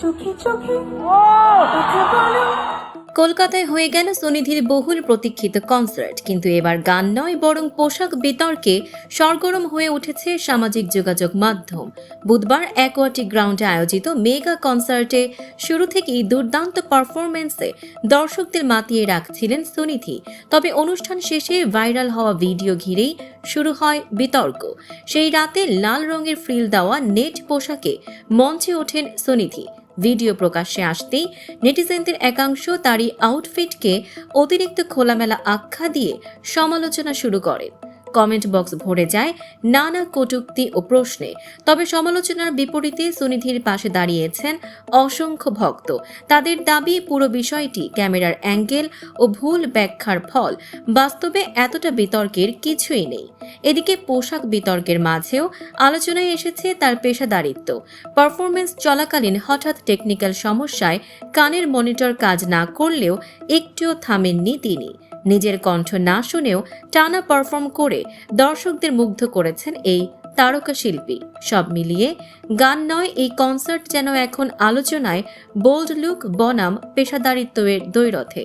চোখে চোখে কলকাতায় হয়ে গেল সুনিধির বহুল প্রতীক্ষিত কনসার্ট, কিন্তু এবার গান নয় বরং পোশাক বিতর্কে সরগরম হয়ে উঠেছে সামাজিক যোগাযোগ মাধ্যম। বুধবার অ্যাকোয়াটিক গ্রাউন্ডে আয়োজিত মেগা কনসার্টে শুরু থেকেই দুর্দান্ত পারফরমেন্সে দর্শকদের মাতিয়ে রাখছিলেন সুনিধি। তবে অনুষ্ঠান শেষে ভাইরাল হওয়া ভিডিও ঘিরেই শুরু হয় বিতর্ক। সেই রাতে লাল রঙের ফ্রিল দেওয়া নেট পোশাকে মঞ্চে ওঠেন সুনিধি। ভিডিও প্রকাশ্যে আসতেই নেটিজেনদের একাংশ তারই আউটফিটকে অতিরিক্ত খোলামেলা আখ্যা দিয়ে সমালোচনা শুরু করেন। কমেন্ট বক্স ভরে যায় নানা কটূক্তি ও প্রশ্নে। তবে সমালোচনার বিপরীতে সুনিধির পাশে দাঁড়িয়েছেন অসংখ্য ভক্ত। তাদের দাবি পুরো বিষয়টি ক্যামেরার অ্যাঙ্গেল ও ভুল ব্যাখ্যার ফল, বাস্তবে এতটা বিতর্কের কিছুই নেই। এদিকে পোশাক বিতর্কের মাঝেও আলোচনায় এসেছে তার পেশাদারিত্ব। পারফরমেন্স চলাকালীন হঠাৎ টেকনিক্যাল সমস্যায় কানের মনিটর কাজ না করলেও একটুও থামেননি তিনি। নিজের কণ্ঠ না শুনেও টানা পারফর্ম করে দর্শকদের মুগ্ধ করেছেন এই তারকা শিল্পী। সব মিলিয়ে গান নয়, এই কনসার্ট যেন এখন আলোচনায় বোল্ড লুক বনাম পেশাদারিত্বের দ্বৈরথে।